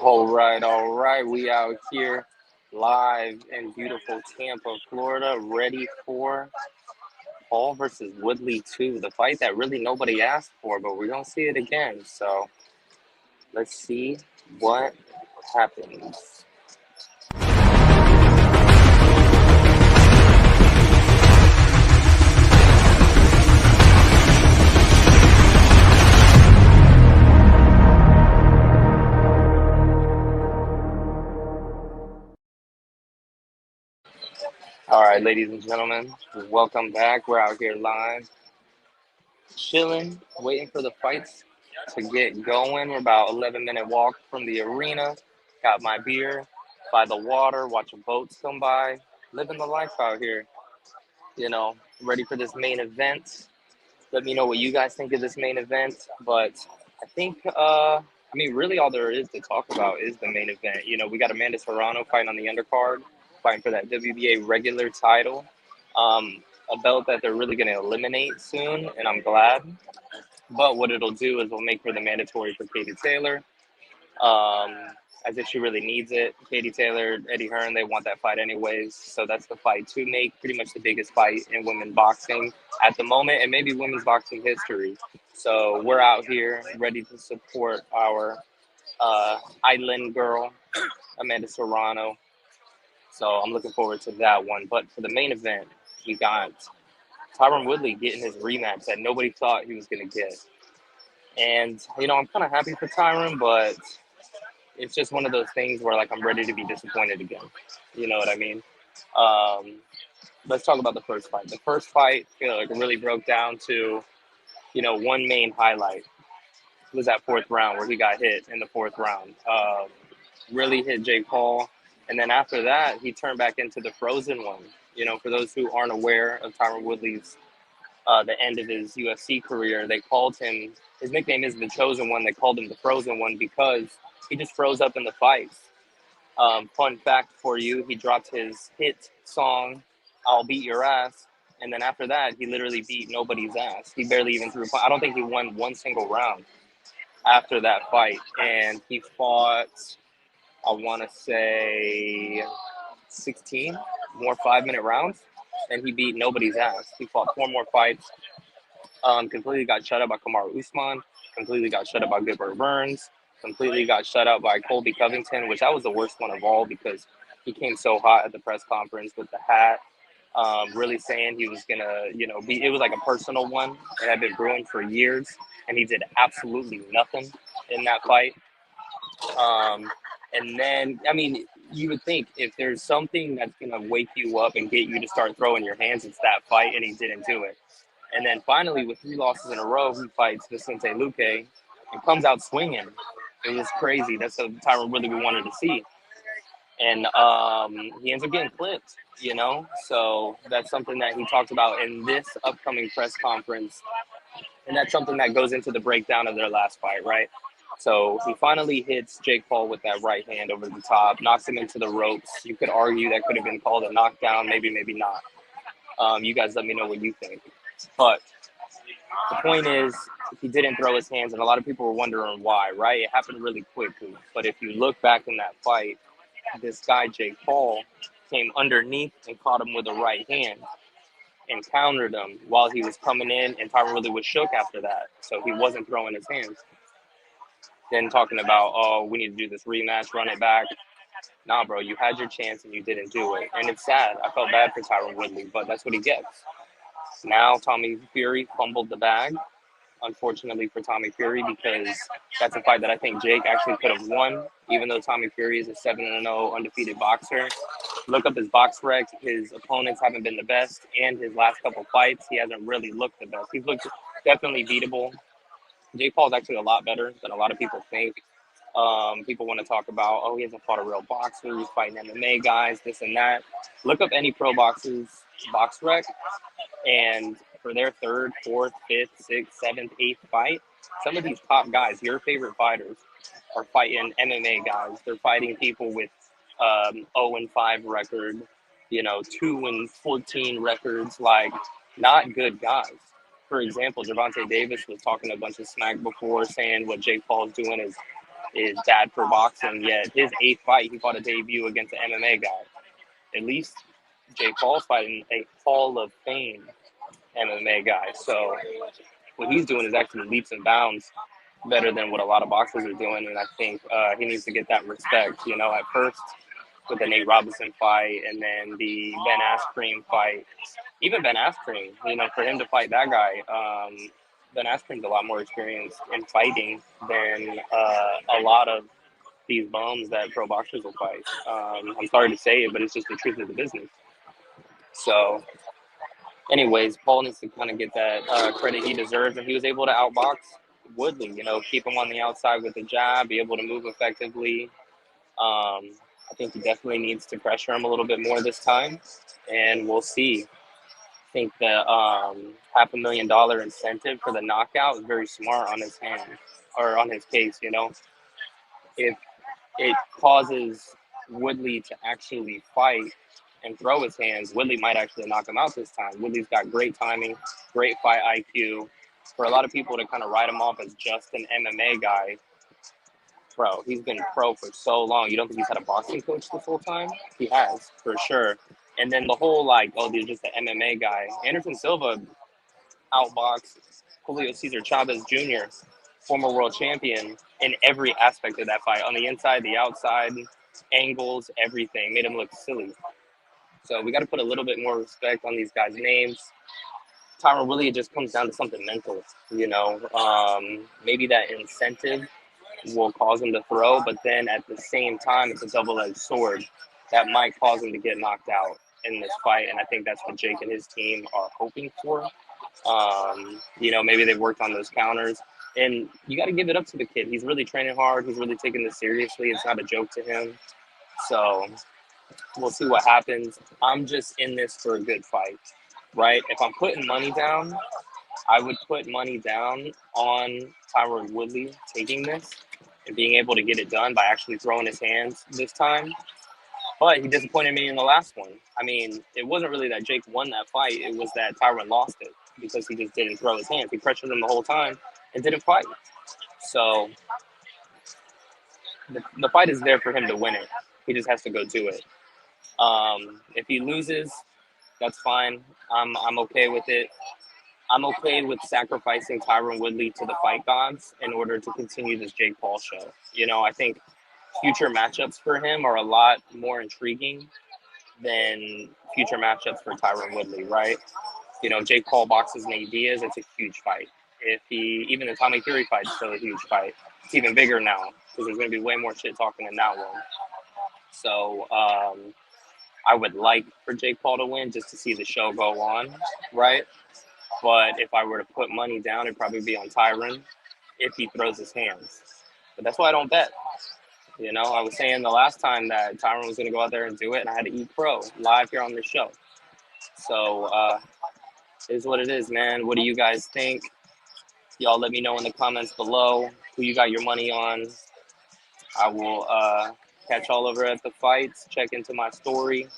All right. We out here live in beautiful Tampa, Florida, ready for Paul versus Woodley 2, the fight that really nobody asked for, but we're going to see it again. So let's see what happens. All right, ladies and gentlemen, welcome back. We're out here live, chilling, waiting for the fights to get going. We're about 11-minute walk from the arena. Got my beer by the water, watching boats come by, living the life out here. Ready for this main event. Let me know what you guys think of this main event. But I think, really all there is to talk about is the main event. We got Amanda Serrano fighting on the undercard, fighting for that WBA regular title. A belt that they're really going to eliminate soon, and I'm glad. But what it'll do is it'll make her the mandatory for Katie Taylor, um, as if she really needs it. Katie Taylor, Eddie Hearn, they want that fight anyways. So that's the fight to make, pretty much the biggest fight in women's boxing at the moment, and maybe women's boxing history. So we're out here ready to support our island girl, Amanda Serrano. So I'm looking forward to that one. But for the main event, we got Tyron Woodley getting his rematch that nobody thought he was going to get. And, I'm kind of happy for Tyron, but it's just one of those things where, like, I'm ready to be disappointed again. You know what I mean? Um, let's talk about the first fight. The first fight, really broke down to, one main highlight. It was that fourth round where he got hit in the fourth round. Really hit Jake Paul. And then after that, he turned back into the frozen one. For those who aren't aware of Tyron Woodley's the end of his UFC career, they called him, his nickname is the Chosen One. They called him the Frozen One because he just froze up in the fights. Fun fact for you, he dropped his hit song, I'll Beat Your Ass. And then after that, he literally beat nobody's ass. He barely even threw, I don't think he won one single round after that fight. And he fought, I want to say 16 more 5-minute rounds, and he beat nobody's ass. He fought 4 more fights. Completely got shut out by Kamaru Usman. Completely got shut out by Gilbert Burns. Completely got shut out by Colby Covington, which that was the worst one of all because he came so hot at the press conference with the hat, really saying he was gonna, be. It was like a personal one. It had been brewing for years, and he did absolutely nothing in that fight. And then, you would think if there's something that's going to wake you up and get you to start throwing your hands, it's that fight, and he didn't do it. And then finally, with 3 losses in a row, he fights Vicente Luque and comes out swinging. It was crazy. That's the Tyron Woodley we wanted to see. And he ends up getting clipped, So that's something that he talked about in this upcoming press conference. And that's something that goes into the breakdown of their last fight, right? So he finally hits Jake Paul with that right hand over the top, knocks him into the ropes. You could argue that could have been called a knockdown, maybe not. You guys let me know what you think. But the point is, he didn't throw his hands, and a lot of people were wondering why, right? It happened really quickly. But if you look back in that fight, this guy, Jake Paul, came underneath and caught him with a right hand and countered him while he was coming in, and Tyron Woodley was shook after that. So he wasn't throwing his hands. Then talking about, oh, we need to do this rematch, run it back. Nah, bro, you had your chance and you didn't do it. And it's sad. I felt bad for Tyron Woodley, but that's what he gets. Now Tommy Fury fumbled the bag, unfortunately for Tommy Fury, because that's a fight that I think Jake actually could have won, even though Tommy Fury is a 7-0 undefeated boxer. Look up his box rec. His opponents haven't been the best, and his last couple fights, he hasn't really looked the best. He's looked definitely beatable. Jake Paul's actually a lot better than a lot of people think. People want to talk about, oh, he hasn't fought a real boxer. He's fighting MMA guys, this and that. Look up any pro boxer's box rec, and for their 3rd, 4th, 5th, 6th, 7th, 8th fight, some of these top guys, your favorite fighters, are fighting MMA guys. They're fighting people with 0-5 record, 2-14 records, like not good guys. For example, Gervonta Davis was talking a bunch of smack before, saying what Jake Paul's doing is is bad for boxing. Yet his 8th fight, he fought a debut against an MMA guy. At least Jake Paul's fighting a Hall of Fame MMA guy. So what he's doing is actually leaps and bounds better than what a lot of boxers are doing, and I think he needs to get that respect. At first with the Nate Robinson fight, and then the Ben Askren fight. Even Ben Askren, for him to fight that guy, Ben Askren's a lot more experienced in fighting than a lot of these bums that pro boxers will fight. I'm sorry to say it, but it's just the truth of the business. So, anyways, Paul needs to kind of get that credit he deserves, and he was able to outbox Woodley. Keep him on the outside with the jab, be able to move effectively. I think he definitely needs to pressure him a little bit more this time, and we'll see. I think the $500,000 incentive for the knockout is very smart on his hand, or on his case. If it causes Woodley to actually fight and throw his hands, Woodley might actually knock him out this time. Woodley's got great timing, great fight IQ. For a lot of people to kind of write him off as just an MMA guy, bro, he's been pro for so long. You don't think he's had a boxing coach this whole time? He has, for sure. And then the whole, he's just an MMA guy. Anderson Silva outboxed Julio Cesar Chavez Jr., former world champion, in every aspect of that fight. On the inside, the outside, angles, everything. Made him look silly. So we got to put a little bit more respect on these guys' names. Tyron Woodley, it just comes down to something mental, maybe that incentive will cause him to throw, but then at the same time, it's a double-edged sword that might cause him to get knocked out in this fight, and I think that's what Jake and his team are hoping for. Maybe they've worked on those counters, and you got to give it up to the kid. He's really training hard. He's really taking this seriously. It's not a joke to him. So we'll see what happens. I'm just in this for a good fight, right? If I'm putting money down, I would put money down on Tyron Woodley taking this and being able to get it done by actually throwing his hands this time. But he disappointed me in the last one. I mean, it wasn't really that Jake won that fight. It was that Tyron lost it because he just didn't throw his hands. He pressured him the whole time and didn't fight. So the fight is there for him to win it. He just has to go do it. If he loses, that's fine. I'm okay with it. I'm okay with sacrificing Tyron Woodley to the fight gods in order to continue this Jake Paul show. I think future matchups for him are a lot more intriguing than future matchups for Tyron Woodley, right? Jake Paul boxes Nate Diaz, it's a huge fight. Even the Tommy Fury fight is still a huge fight. It's even bigger now because there's going to be way more shit talking in that one. So I would like for Jake Paul to win just to see the show go on, right? But if I were to put money down, it'd probably be on Tyron if he throws his hands. But that's why I don't bet. I was saying the last time that Tyron was going to go out there and do it, and I had to eat pro live here on the show. So it is what it is, man. What do you guys think? Y'all let me know in the comments below who you got your money on. I will catch y'all over at the fights. Check into my story.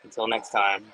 Until next time.